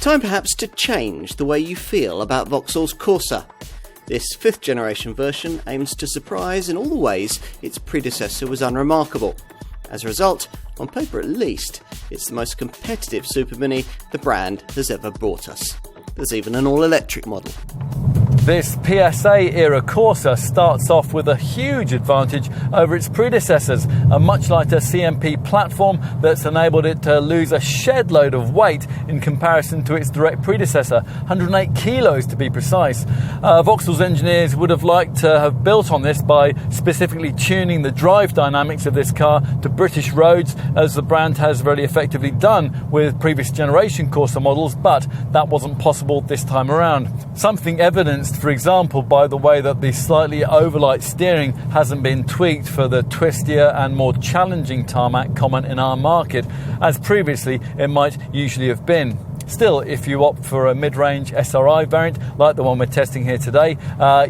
time perhaps to change the way you feel about Vauxhall's Corsa. This 5th generation version aims to surprise in all the ways its predecessor was unremarkable. As a result, on paper at least, it's the most competitive super mini the brand has ever brought us. There's even an all-electric model. This PSA-era Corsa starts off with a huge advantage over its predecessors, a much lighter CMP platform that's enabled it to lose a shed load of weight in comparison to its direct predecessor, 108 kilos to be precise. Vauxhall's engineers would have liked to have built on this by specifically tuning the drive dynamics of this car to British roads, as the brand has very effectively done with previous generation Corsa models, but that wasn't possible this time around. Something evidenced, for example, by the way that the slightly overlight steering hasn't been tweaked for the twistier and more challenging tarmac common in our market, as previously it might usually have been. Still, if you opt for a mid-range SRI variant like the one we're testing here today,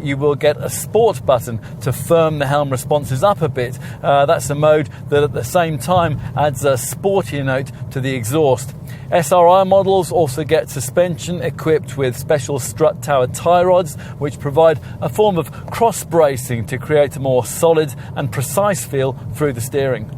you will get a sport button to firm the helm responses up a bit. That's a mode that at the same time adds a sportier note to the exhaust. SRI models also get suspension equipped with special strut tower tie rods, which provide a form of cross bracing to create a more solid and precise feel through the steering.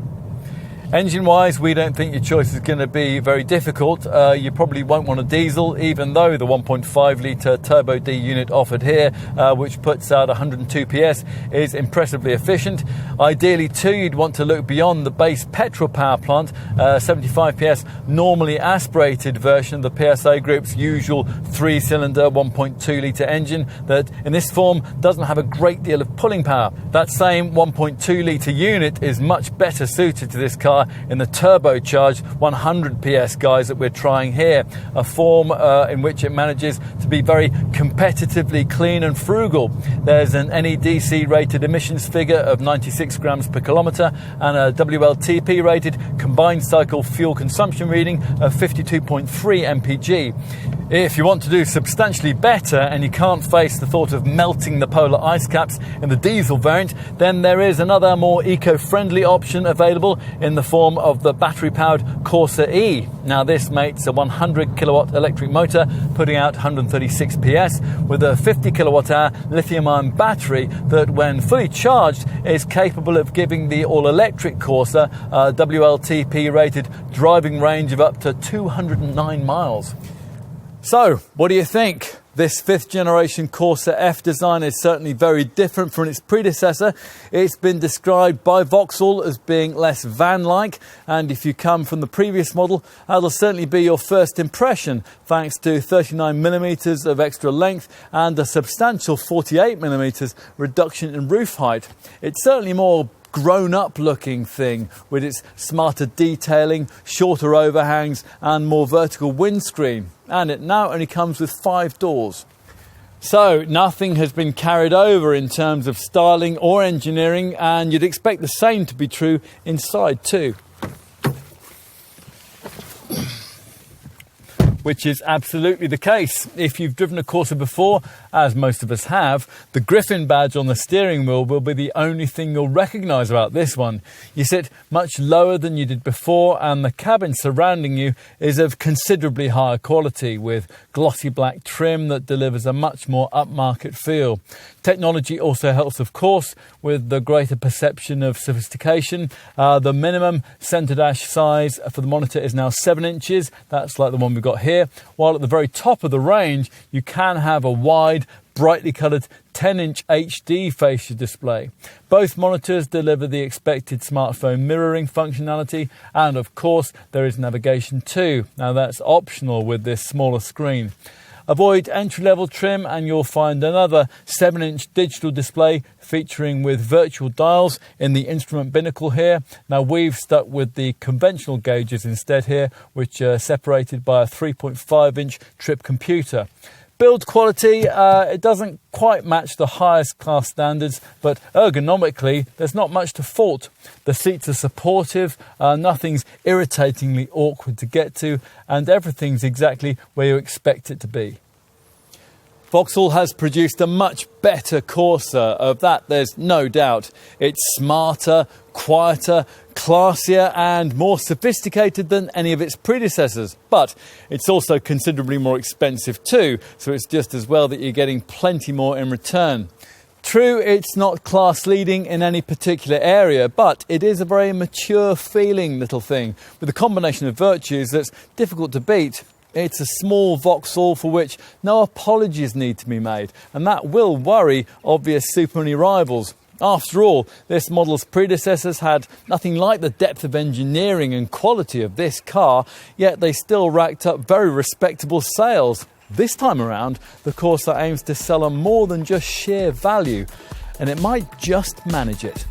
Engine-wise, we don't think your choice is going to be very difficult. You probably won't want a diesel, even though the 1.5 litre Turbo D unit offered here, which puts out 102 PS, is impressively efficient. Ideally too, you'd want to look beyond the base petrol power plant, 75 PS normally aspirated version of the PSA Group's usual 3-cylinder 1.2 litre engine that in this form doesn't have a great deal of pulling power. That same 1.2 litre unit is much better suited to this car in the turbocharged 100 PS guise that we're trying here, a form in which it manages to be very competitively clean and frugal. There's an NEDC rated emissions figure of 96 grams per kilometre and a WLTP rated combined cycle fuel consumption reading of 52.3 mpg. If you want to do substantially better and you can't face the thought of melting the polar ice caps in the diesel variant, then there is another more eco-friendly option available in the form of the battery-powered Corsa E. Now this mates a 100 kilowatt electric motor, putting out 136 PS, with a 50 kilowatt hour lithium-ion battery that, when fully charged, is capable of giving the all-electric Corsa a WLTP-rated driving range of up to 209 miles. So, what do you think? This 5th generation Corsa F design is certainly very different from its predecessor. It's been described by Vauxhall as being less van-like, and if you come from the previous model, that'll certainly be your first impression, thanks to 39mm of extra length and a substantial 48mm reduction in roof height. It's certainly more grown-up looking thing, with its smarter detailing, shorter overhangs and more vertical windscreen. And it now only comes with 5 doors. So nothing has been carried over in terms of styling or engineering, and you'd expect the same to be true inside too. Which is absolutely the case. If you've driven a Corsa before, as most of us have, the Griffin badge on the steering wheel will be the only thing you'll recognise about this one. You sit much lower than you did before, and the cabin surrounding you is of considerably higher quality, with glossy black trim that delivers a much more upmarket feel. Technology also helps, of course, with the greater perception of sophistication. The minimum centre dash size for the monitor is now 7 inches. That's like the one we've got here. While at the very top of the range, you can have a wide, brightly coloured 10-inch HD facial display. Both monitors deliver the expected smartphone mirroring functionality, and of course there is navigation too. Now that's optional with this smaller screen. Avoid entry-level trim and you'll find another 7-inch digital display featuring with virtual dials in the instrument binnacle here. Now we've stuck with the conventional gauges instead here, which are separated by a 3.5-inch trip computer. Build quality, it doesn't quite match the highest class standards, but ergonomically, there's not much to fault. The seats are supportive, nothing's irritatingly awkward to get to, and everything's exactly where you expect it to be. Vauxhall has produced a much better Corsa, of that there's no doubt. It's smarter, quieter, classier and more sophisticated than any of its predecessors. But it's also considerably more expensive too, so it's just as well that you're getting plenty more in return. True, it's not class leading in any particular area, but it is a very mature feeling little thing with a combination of virtues that's difficult to beat. It's a small Vauxhall for which no apologies need to be made, and that will worry obvious Super rivals. After all, this model's predecessors had nothing like the depth of engineering and quality of this car, yet they still racked up very respectable sales. This time around, the Corsa aims to sell on more than just sheer value, and it might just manage it.